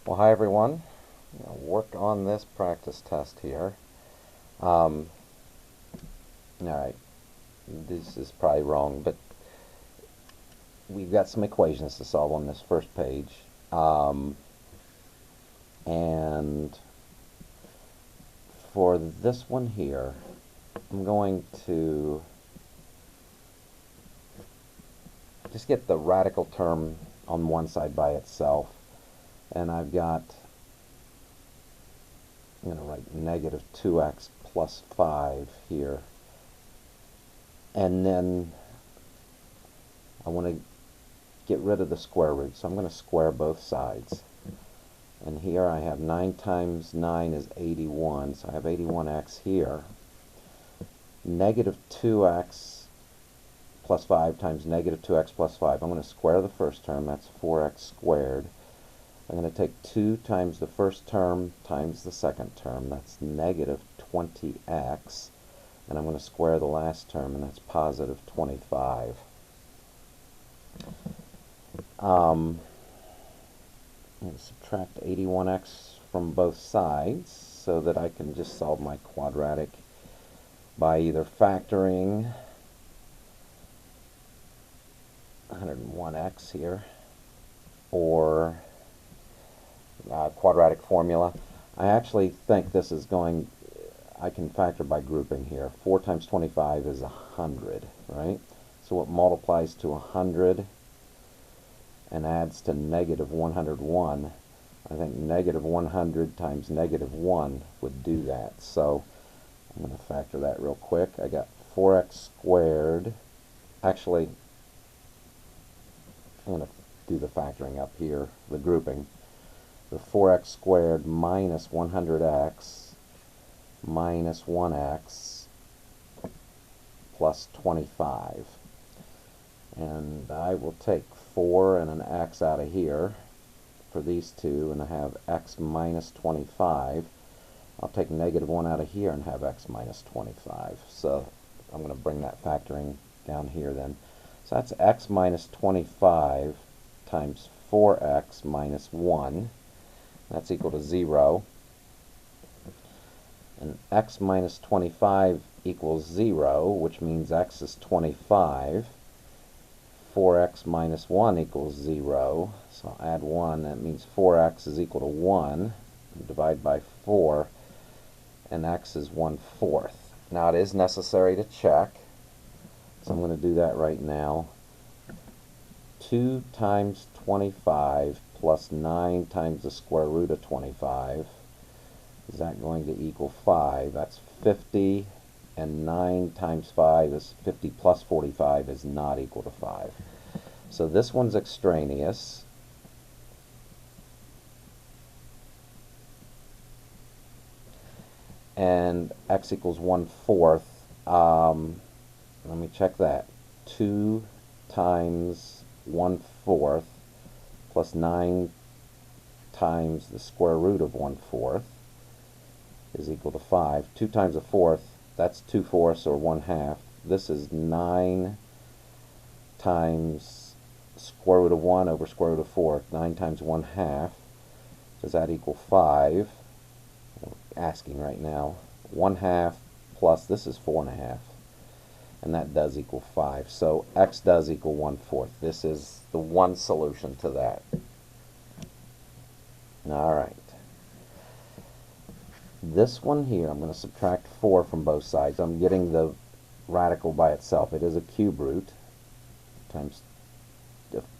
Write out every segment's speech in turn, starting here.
Well, hi everyone. I'll work on this practice test here. Alright, this is probably wrong, but we've got some equations to solve on this first page. And for this one here, I'm going to just get the radical term on one side by itself. And I've got, I'm going to write negative 2x plus 5 here. And then I want to get rid of the square root, so I'm going to square both sides. And here I have 9 times 9 is 81, so I have 81x here. Negative 2x plus 5 times negative 2x plus 5. I'm going to square the first term, that's 4x squared. I'm going to take 2 times the first term times the second term, that's negative 20x. And I'm going to square the last term, and that's positive 25. I'm going to subtract 81x from both sides so that I can just solve my quadratic by either factoring 101x here or quadratic formula. I actually think this is going, I can factor by grouping here. 4 times 25 is 100, right? So what multiplies to 100 and adds to negative 101, I think negative 100 times negative 1 would do that. So I'm going to factor that real quick. I got 4x squared. Actually, I'm going to do the factoring up here, the grouping. The 4x squared minus 100x minus 1x plus 25. And I will take 4 and an x out of here for these two, and I have x minus 25. I'll take negative 1 out of here and have x minus 25. So I'm going to bring that factoring down here then. So that's x minus 25 times 4x minus 1. That's equal to 0. And x minus 25 equals 0, which means x is 25. 4x minus 1 equals 0. So I'll add 1. That means 4x is equal to 1. Divide by 4. And x is 1/4. Now it is necessary to check. So I'm going to do that right now. 2 times 25 plus 9 times the square root of 25. Is that going to equal 5? That's 50, and 9 times 5 is 50 plus 45 is not equal to 5. So this one's extraneous. And x equals 1/4. Let me check that. 2 times 1/4 plus 9 times the square root of 1/4 is equal to 5. 2 times a fourth, that's 2/4 or 1/2. This is 9 times square root of 1 over square root of 4. 9 times 1/2. Does that equal 5? We're asking right now. 1/2 plus, this is 4.5. And that does equal 5. So x does equal 1/4. This is the one solution to that. Alright. This one here, I'm going to subtract 4 from both sides. I'm getting the radical by itself. It is a cube root times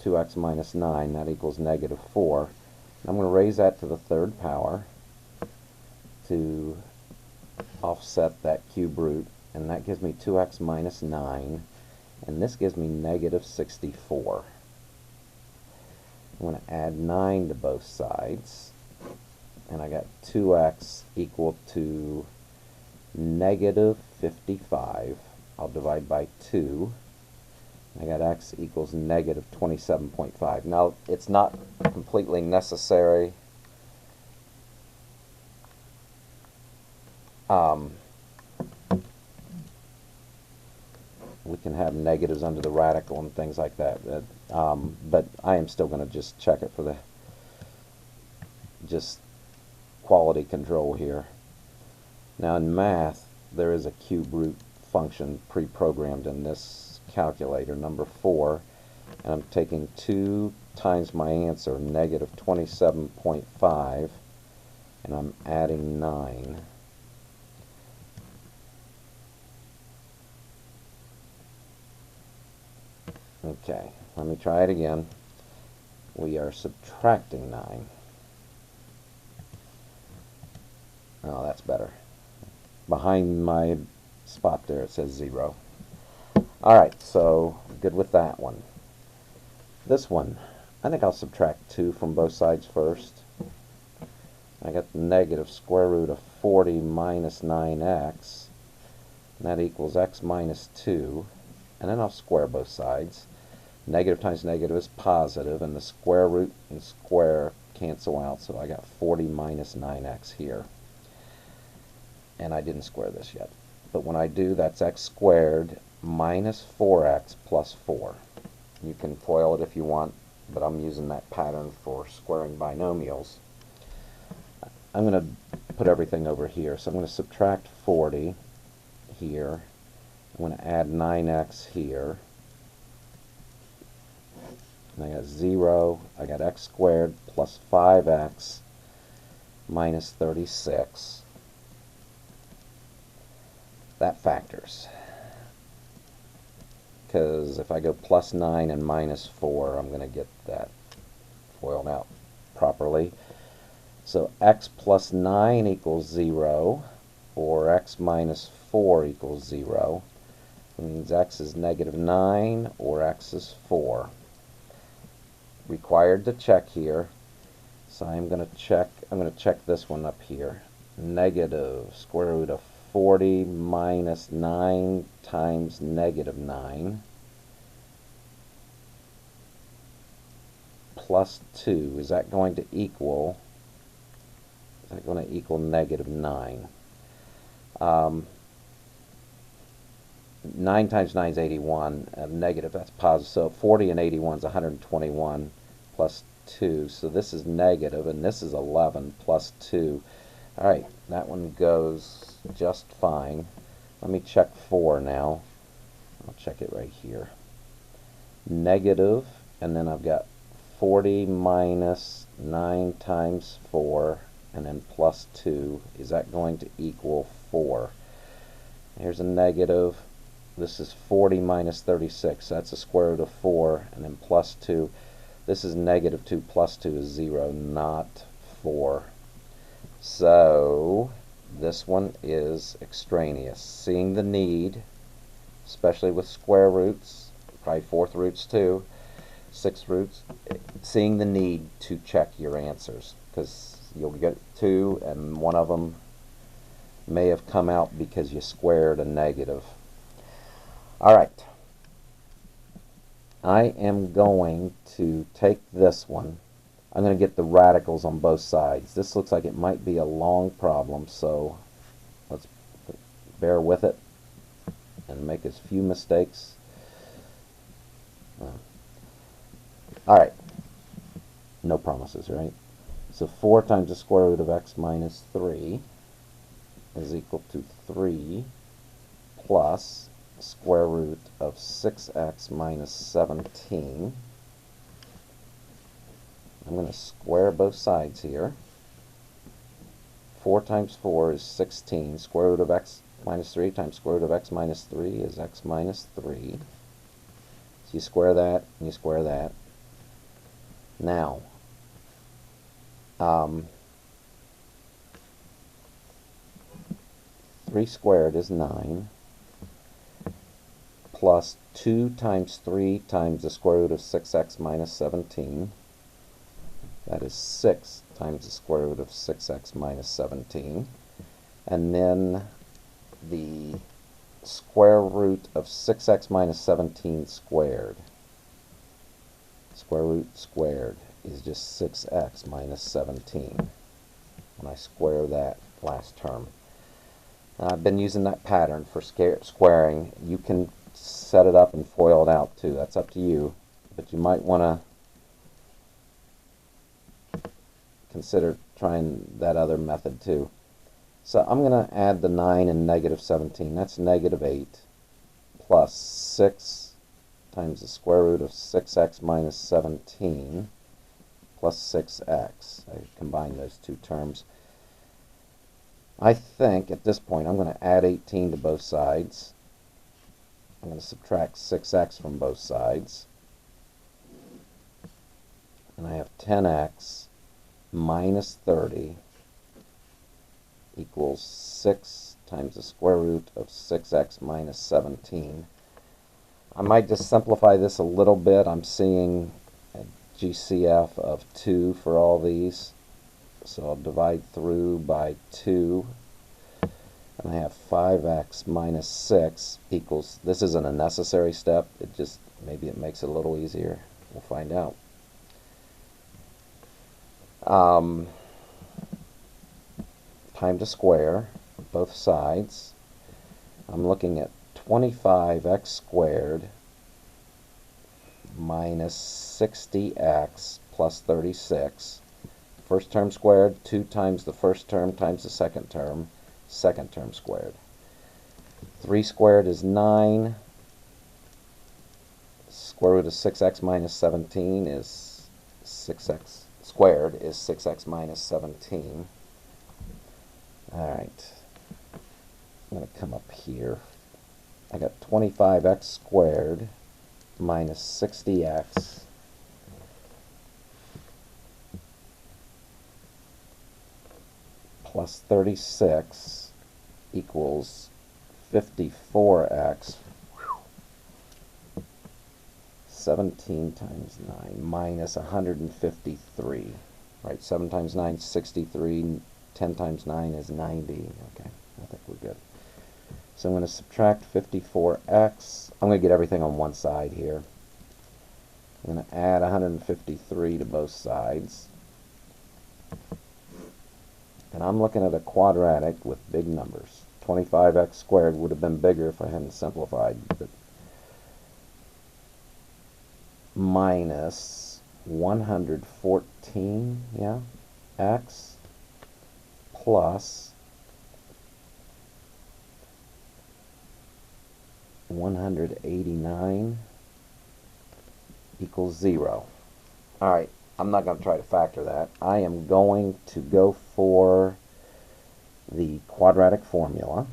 2x minus 9. That equals negative 4. I'm going to raise that to the third power to offset that cube root. And that gives me 2x minus 9. And this gives me negative 64. I'm going to add 9 to both sides. And I got 2x equal to negative 55. I'll divide by 2. I got x equals negative 27.5. Now, it's not completely necessary. We can have negatives under the radical and things like that. But I am still going to just check it for the just quality control here. Now in math, there is a cube root function pre-programmed in this calculator, number 4, and I'm taking 2 times my answer, negative 27.5, and I'm adding 9. Okay, let me try it again. We are subtracting 9. Oh, that's better. Behind my spot there it says 0. Alright, so good with that one. This one, I think I'll subtract 2 from both sides first. I got the negative square root of 40 minus 9x, and that equals x minus 2, and then I'll square both sides. Negative times negative is positive, and the square root and square cancel out, so I got 40 minus 9x here. And I didn't square this yet. But when I do, that's x squared minus 4x plus 4. You can FOIL it if you want, but I'm using that pattern for squaring binomials. I'm going to put everything over here. So I'm going to subtract 40 here. I'm going to add 9x here. And I got 0. I got x squared plus 5x minus 36. That factors. Because if I go plus 9 and minus 4, I'm going to get that FOILed out properly. So x plus 9 equals 0, or x minus 4 equals 0. It means x is negative 9, or x is 4. Required to check here. So I'm going to check this one up here. Negative square root of 40 minus 9 times negative 9 plus 2. Is that going to equal negative 9? 9 times 9 is 81. Negative, that's positive. So 40 and 81 is 121 plus 2. So this is negative, and this is 11 plus 2. All right, that one goes just fine. Let me check 4 now. I'll check it right here. Negative, and then I've got 40 minus 9 times 4, and then plus 2. Is that going to equal 4? Here's a negative. This is 40 minus 36. That's the square root of 4, and then plus 2. This is negative 2 plus 2 is 0, not 4. So this one is extraneous. Seeing the need, especially with square roots, probably fourth roots too, sixth roots, seeing the need to check your answers, because you'll get 2 and one of them may have come out because you squared a negative. Alright, I am going to take this one. I'm going to get the radicals on both sides. This looks like it might be a long problem, so let's bear with it and make as few mistakes. Alright, no promises, right? So 4 times the square root of x minus 3 is equal to 3 plus square root of 6x minus 17. I'm going to square both sides here. 4 times 4 is 16. Square root of x minus 3 times square root of x minus 3 is x minus 3. So you square that and you square that. Now, 3 squared is 9, plus 2 times 3 times the square root of 6x minus 17. That is 6 times the square root of 6x minus 17. And then the square root of 6x minus 17 squared. Square root squared is just 6x minus 17. When I square that last term. I've been using that pattern for squaring. You can set it up and FOIL it out too. That's up to you. But you might want to consider trying that other method too. So I'm going to add the 9 and negative 17. That's negative 8 plus 6 times the square root of 6x minus 17 plus 6x. I combine those two terms. I think at this point I'm going to add 18 to both sides. I'm going to subtract 6x from both sides. And I have 10x minus 30 equals 6 times the square root of 6x minus 17. I might just simplify this a little bit. I'm seeing a GCF of 2 for all these. So I'll divide through by 2. And I have 5x minus 6 equals, this isn't a necessary step, it just, maybe it makes it a little easier. We'll find out. Time to square both sides. I'm looking at 25x squared minus 60x plus 36. First term squared, 2 times the first term times the second term squared. 3 squared is 9. Square root of 6x minus 17 is 6x squared is 6x minus 17. Alright, I'm going to come up here. I got 25x squared minus 60x plus 36 equals 54x. 17 times 9 minus 153. Right, 7 times 9 is 63. 10 times 9 is 90. Okay, I think we're good. So I'm going to subtract 54x. I'm going to get everything on one side here. I'm going to add 153 to both sides. And I'm looking at a quadratic with big numbers. 25x squared would have been bigger if I hadn't simplified. But minus 114, yeah, x plus 189 equals 0. All right, I'm not going to try to factor that. I am going to go for the quadratic formula.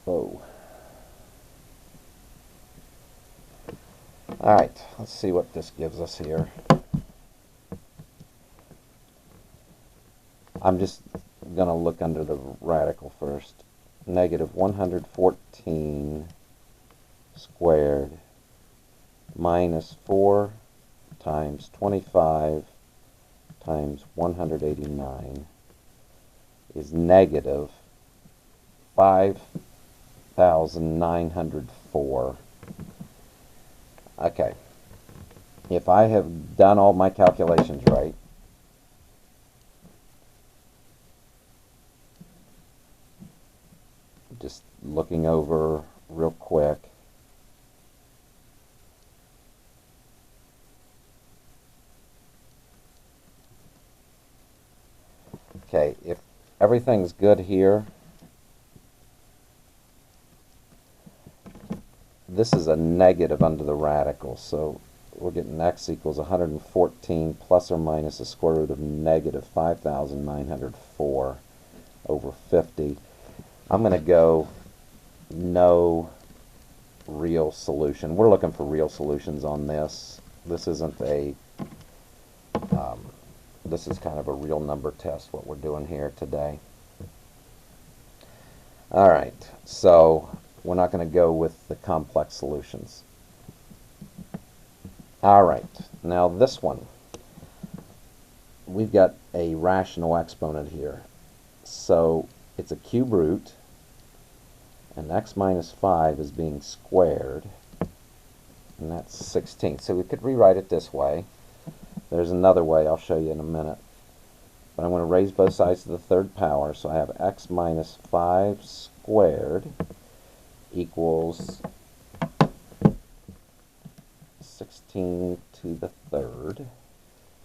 Oh. Alright, let's see what this gives us here. I'm just going to look under the radical first. Negative 114 squared minus 4 times 25 times 189 is negative 5,904. Okay, if I have done all my calculations right, just looking over real quick, okay, if everything's good here, this is a negative under the radical, so we're getting x equals 114 plus or minus the square root of negative 5,904 over 50. I'm going to go no real solution. We're looking for real solutions on this. This isn't a, this is kind of a real number test, what we're doing here today. All right, so we're not going to go with the complex solutions. All right, now this one. We've got a rational exponent here. So it's a cube root, and x minus 5 is being squared. and that's 16. So we could rewrite it this way. There's another way I'll show you in a minute. But I'm going to raise both sides to the third power, so I have x minus 5 squared equals 16 to the third,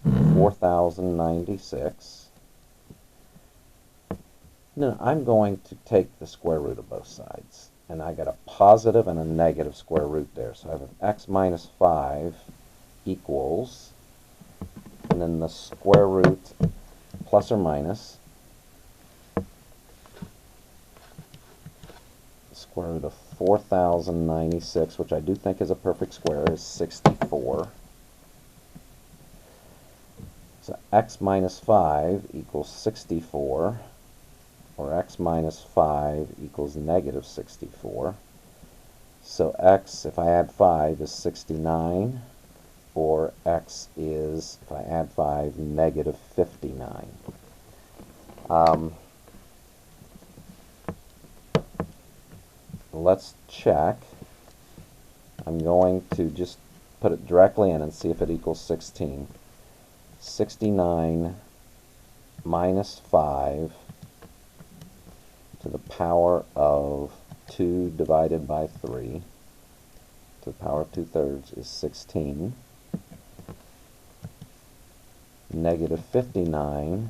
4096. Now I'm going to take the square root of both sides, and I got a positive and a negative square root there. So I have x minus 5 equals, and then the square root plus or minus the square root of 4096, which I do think is a perfect square, is 64. So x minus 5 equals 64, or x minus 5 equals negative 64. So x, if I add 5, is 69, or x is, if I add 5, negative 59. Let's check. I'm going to just put it directly in and see if it equals 16. 69 minus 5 to the power of 2 divided by 3 to the power of 2/3 is 16. Negative 59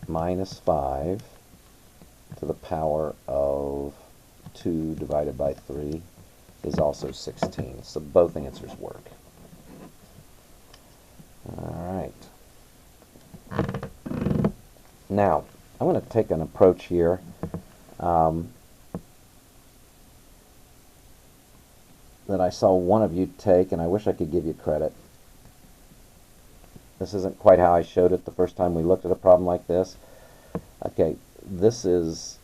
minus 5 to the power of 2 divided by 3 is also 16. So both answers work. All right. Now, I'm going to take an approach here that I saw one of you take, and I wish I could give you credit. This isn't quite how I showed it the first time we looked at a problem like this. Okay, this is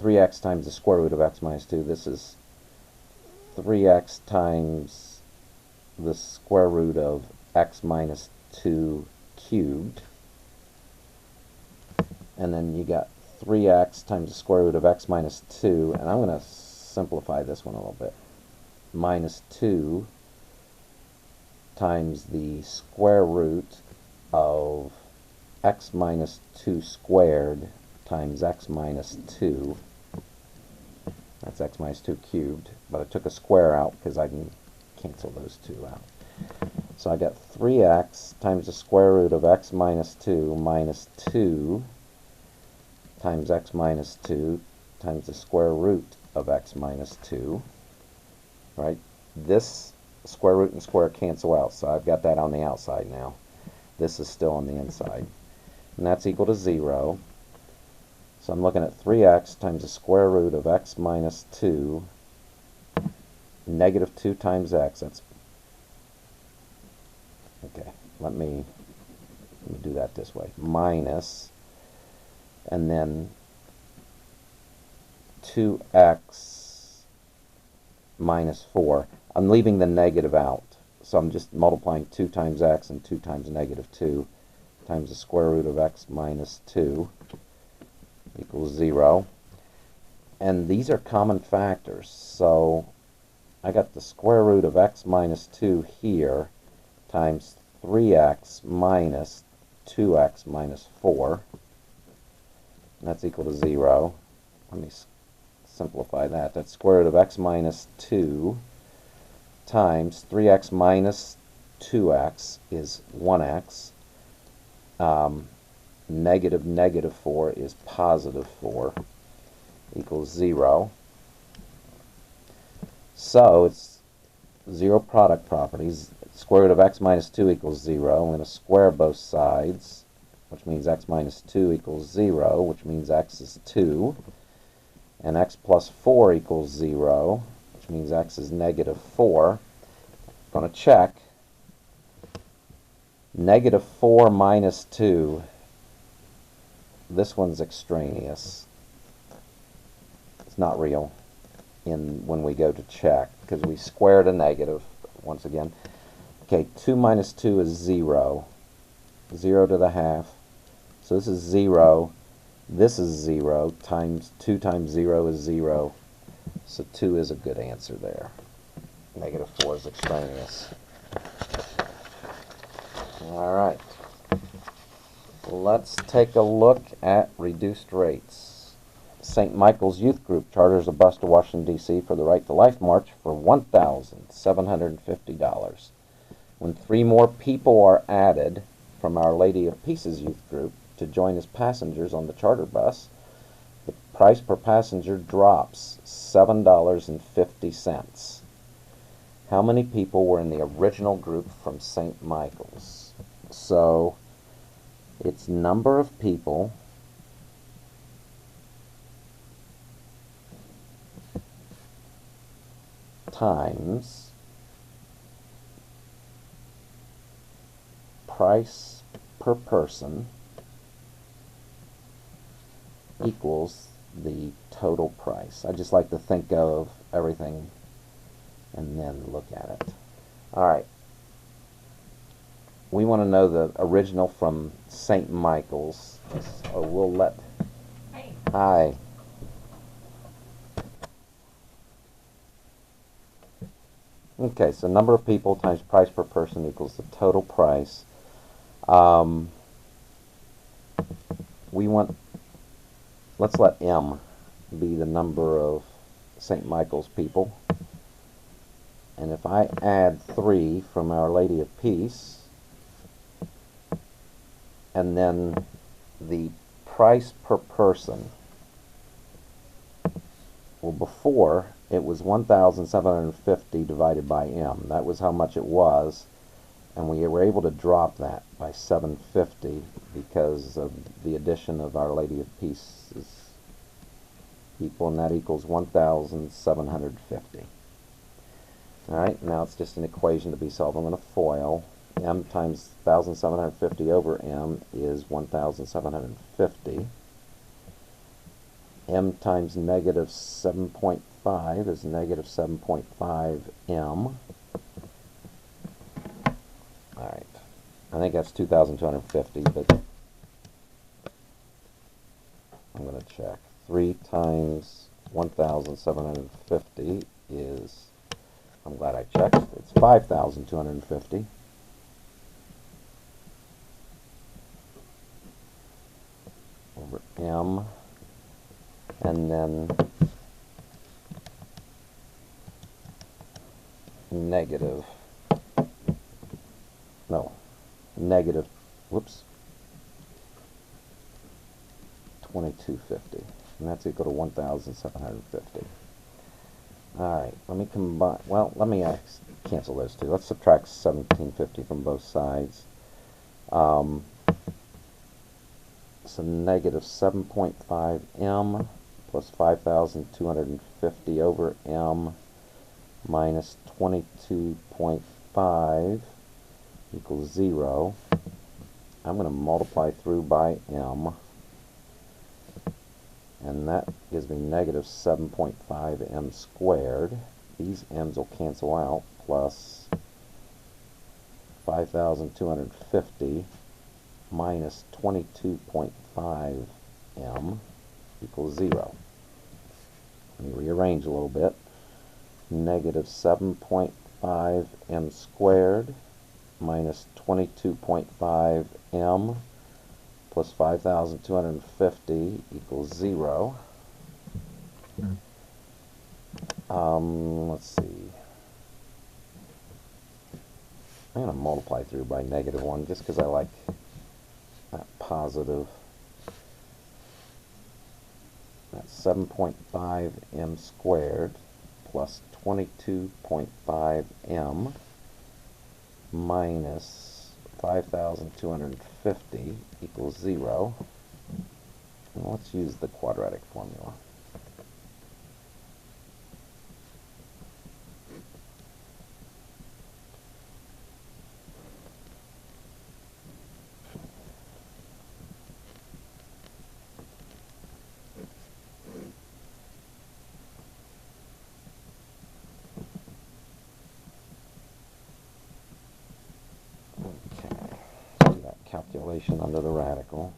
3x times the square root of x minus 2. This is 3x times the square root of x minus 2 cubed. And then you got 3x times the square root of x minus 2. And I'm going to simplify this one a little bit. Minus 2 times the square root of x minus 2 squared times x minus 2. That's x minus 2 cubed, but I took a square out because I can cancel those two out. So I got 3x times the square root of x minus 2 minus 2 times x minus 2 times the square root of x minus 2. Right? This square root and square cancel out, so I've got that on the outside now. This is still on the inside. And that's equal to 0. So I'm looking at 3x times the square root of x minus 2, negative 2 times x. That's okay. Let me do that this way. Minus, and then 2x minus 4. I'm leaving the negative out, so I'm just multiplying 2 times x and 2 times negative 2 times the square root of x minus 2 equals 0. And these are common factors, so I got the square root of x minus 2 here times 3x minus 2x minus 4. And that's equal to 0. Let me simplify that. That's square root of x minus 2 times 3x minus 2x is 1x. Negative negative 4 is positive 4 equals 0. So it's 0 product properties. Square root of x minus 2 equals 0. I'm going to square both sides, which means x minus 2 equals 0, which means x is 2. And x plus 4 equals 0, which means x is negative 4. I'm going to check. Negative 4 minus 2, this one's extraneous. It's not real when we go to check, because we squared a negative once again. Okay, 2 minus 2 is 0. 0 to the half. So this is 0. This is 0. Times 2 times 0 is 0. So 2 is a good answer there. Negative 4 is extraneous. Alright. Let's take a look at reduced rates. St. Michael's Youth Group charters a bus to Washington, D.C. for the Right to Life March for $1,750. When 3 more people are added from Our Lady of Peace's youth group to join as passengers on the charter bus, the price per passenger drops $7.50. How many people were in the original group from St. Michael's? So it's number of people times price per person equals the total price. I just like to think of everything and then look at it. Alright. We want to know the original from St. Michael's. So we'll let... Hey. Hi. Okay, so number of people times price per person equals the total price. Let's let M be the number of St. Michael's people. And if I add 3 from Our Lady of Peace, and then the price per person, well, before it was 1,750 divided by M. That was how much it was, and we were able to drop that by 750 because of the addition of Our Lady of Peace's people, and that equals 1,750. Alright, now it's just an equation to be solved. I'm going to FOIL. M times 1,750 over M is 1,750. M times negative 7.5 is negative 7.5 M. Alright, I think that's 2,250, but I'm going to check. 3 times 1,750 is, I'm glad I checked, it's 5,250. Over M, and then negative, whoops, 2,250, and that's equal to 1,750. Alright, let me combine, well, let me cancel those two. Let's subtract 1,750 from both sides. So negative 7.5 M plus 5,250 over M minus 22.5 equals 0. I'm going to multiply through by M, and that gives me negative 7.5 M squared. These M's will cancel out, plus 5,250 minus 22.5 M equals 0. Let me rearrange a little bit. Negative 7.5 M squared minus 22.5 M plus 5,250 equals 0. Let's see. I'm going to multiply through by negative 1 just because I like that positive. That's 7.5 M squared plus 22.5 M minus 5,250 equals 0. And let's use the quadratic formula. Calculation under the radical.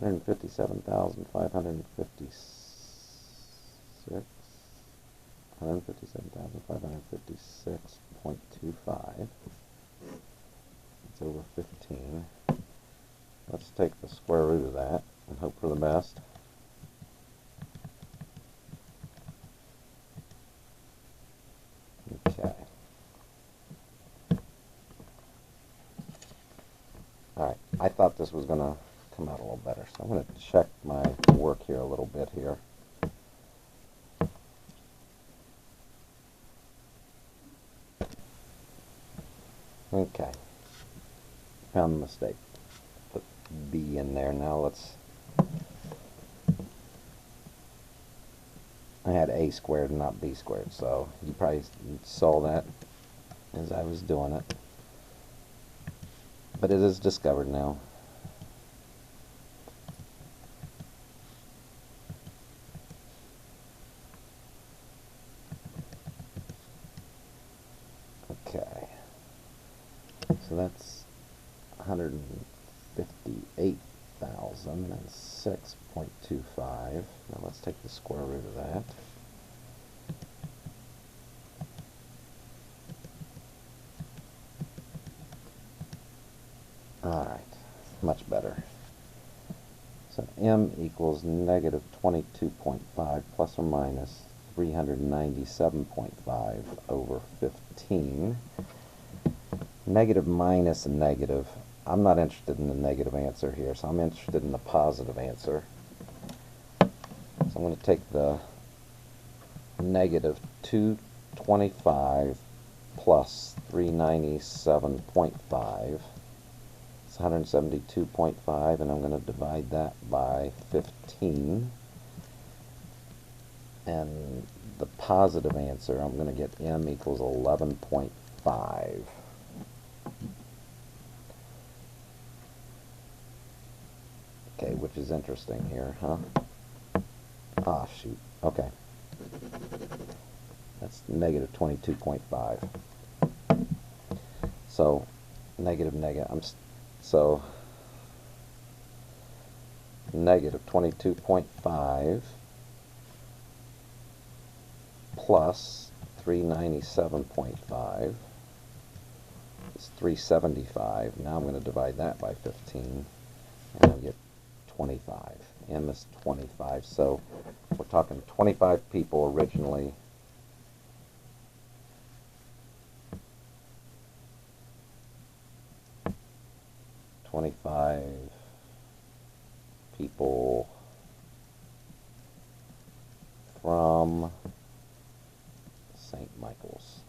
157,556. 157,556.25. It's over 15. Let's take the square root of that and hope for the best. Okay. Alright, I thought this was going to come out a little better, so I'm going to check my work here a little bit here. Okay, found the mistake. Put B in there. Now let's, I had A squared and not B squared, so you probably saw that as I was doing it. But it is discovered now. Okay. So that's 158,006.25. Now let's take the square root of that. Alright, much better. So m equals negative 22.5 plus or minus 397.5 over 15. Negative minus a negative. I'm not interested in the negative answer here, so I'm interested in the positive answer. So I'm going to take the negative 225 plus 397.5. It's 172.5, and I'm going to divide that by 15. And the positive answer, I'm going to get m equals 11.5. Okay, which is interesting here, huh? Ah, shoot. Okay. That's negative 22.5. So, negative, so negative 22.5 plus 397.5 is 375. Now I'm going to divide that by 15, and I'll get 25. M is 25. So we're talking 25 people originally. People from St. Michael's.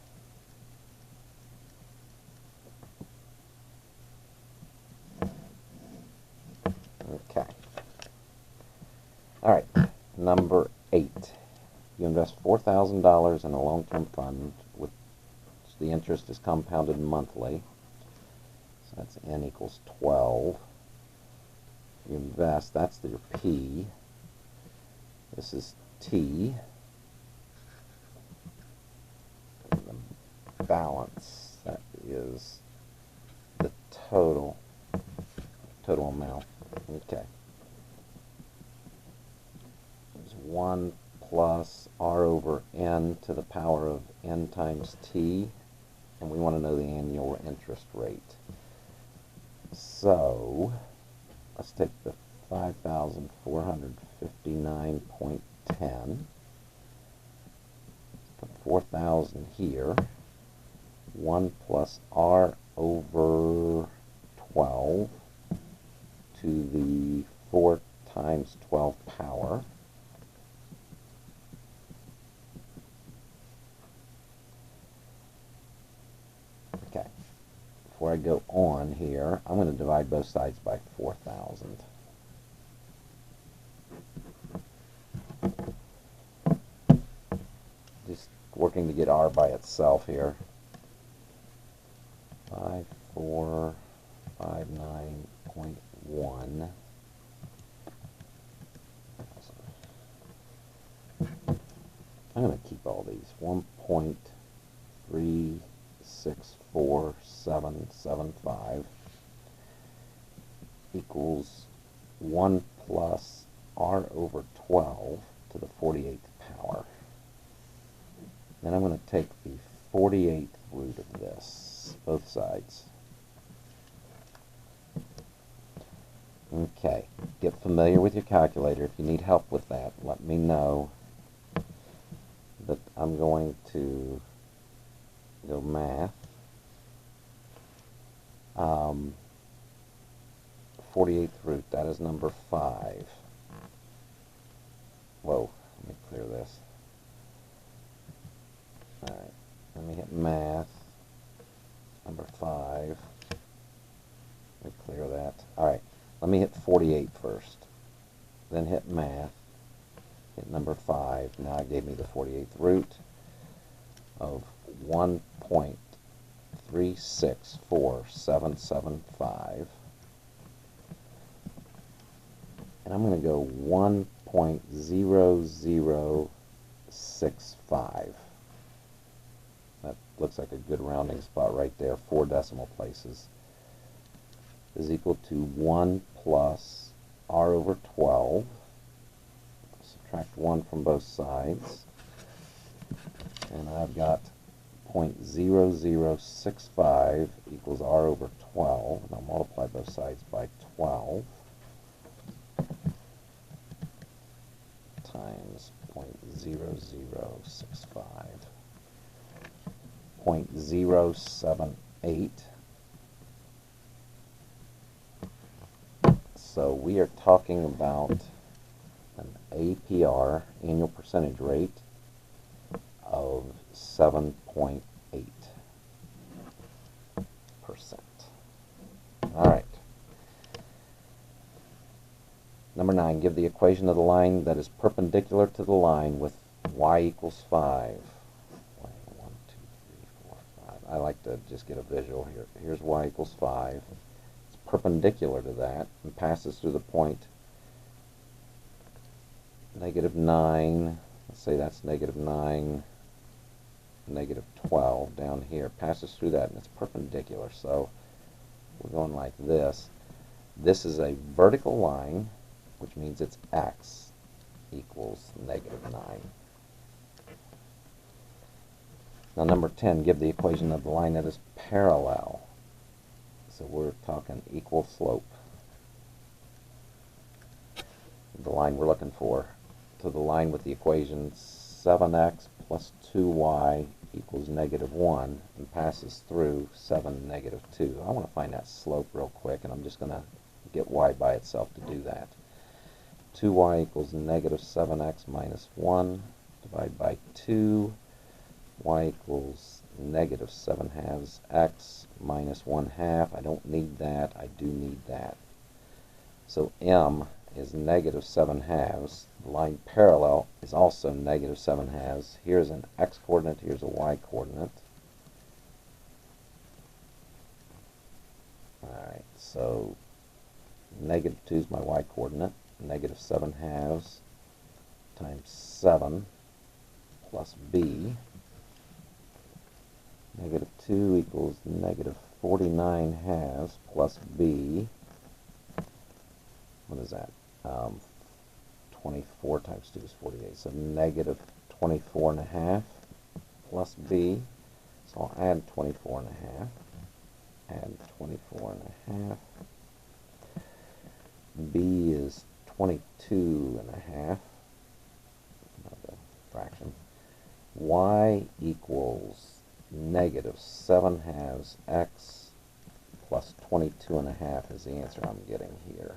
Okay. All right. Number 8. You invest $4,000 in a long-term fund, with the interest is compounded monthly. So that's n equals 12. You invest, that's your P. This is T. And the balance, that is the total amount. Okay. There's 1 plus r over n to the power of n times t, and we want to know the annual interest rate. So let's take the 5,459.10, put 4,000 here, 1 plus r over 12 to the 4 times 12 power. Okay, before I go on here, I'm going to divide both sides by 4,000. Just working to get r by itself here. 5459.1. I'm going to keep all these. 1.36475 equals 1 plus r over 12 to the 48th power. Then I'm going to take the 48th root of this, both sides. Okay, get familiar with your calculator. If you need help with that, let me know. But I'm going to go math. 48th root, that is number 5. Whoa, let me clear this. Alright, let me hit math. Number 5. Let me clear that. Alright, let me hit 48 first. Then hit math. Hit number 5. Now it gave me the 48th root of 1.364775. And I'm going to go 1.0065. That looks like a good rounding spot right there, 4 decimal places. Is equal to 1 plus r over 12. Subtract 1 from both sides. And I've got 0.0065 equals r over 12. And I'll multiply both sides by 12. Times 0.0065. 0.078. So we are talking about an APR, annual percentage rate, of 7.8%. All right. Number 9, give the equation of the line that is perpendicular to the line with y equals 5. 1, 2, 3, 4, 5. I like to just get a visual here. Here's y equals 5. It's perpendicular to that and passes through the point -9. Let's say that's -9, -12 down here. Passes through that and it's perpendicular. So we're going like this. This is a vertical line, which means it's x equals -9. Now number 10, give the equation of the line that is parallel. So we're talking equal slope. The line we're looking for to the line with the equation 7x plus 2y equals -1 and passes through 7, -2. I want to find that slope real quick, and I'm just going to get y by itself to do that. 2y equals -7x minus 1, divide by 2, y equals -7/2 x minus 1/2. I don't need that, I do need that. So m is -7/2. The line parallel is also -7/2. Here's an x coordinate, here's a y coordinate. Alright, so -2 is my y coordinate. -7/2 times 7 plus b. -2 equals -49/2 plus b. What is that? 24 times 2 is 48. So -24.5 plus b. So I'll add 24.5. Add 24.5. b is 22.5. Another fraction. Y equals -7/2 x plus 22.5 is the answer I'm getting here.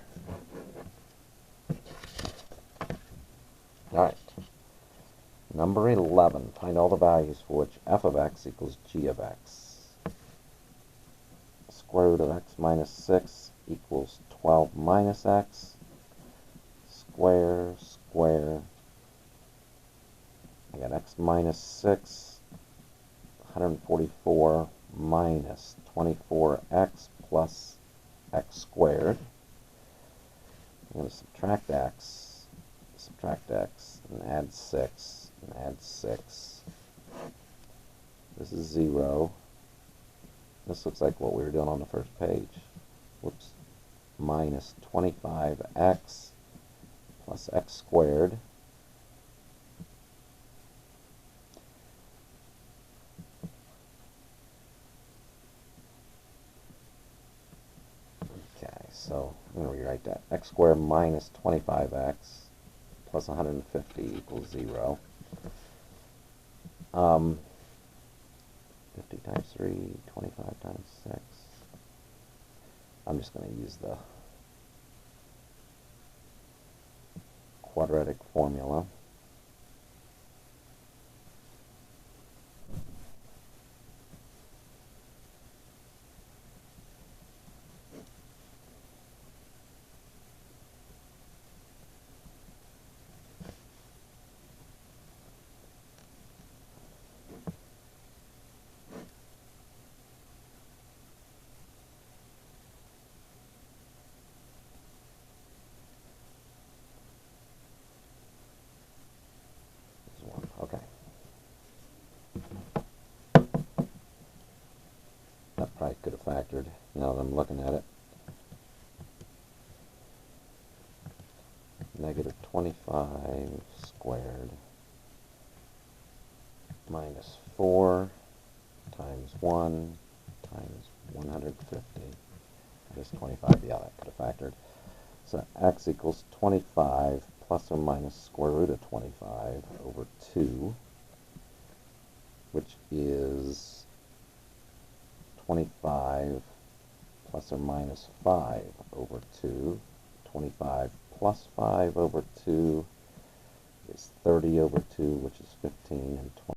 Alright. Number 11. Find all the values for which f of x equals g of x. Square root of x minus 6 equals 12 minus x. Square, square. I got x minus 6, 144 minus 24x plus x squared. I'm going to subtract x, and add 6, and add 6. This is 0. This looks like what we were doing on the first page. Whoops. Minus 25x x squared so I'm going to rewrite that. X squared minus 25x plus 150 equals 0. 50 times 3, 25 times 6. I'm just going to use the quadratic formula. Okay. That probably could have factored now that I'm looking at it. Negative 25 squared minus 4 times 1 times 150. Just 25, yeah, that could have factored. So x equals 25 plus or minus square root of 25 over 2, which is 25 plus or minus 5 over 2. 25 plus 5 over 2 is 30 over 2, which is 15, and 20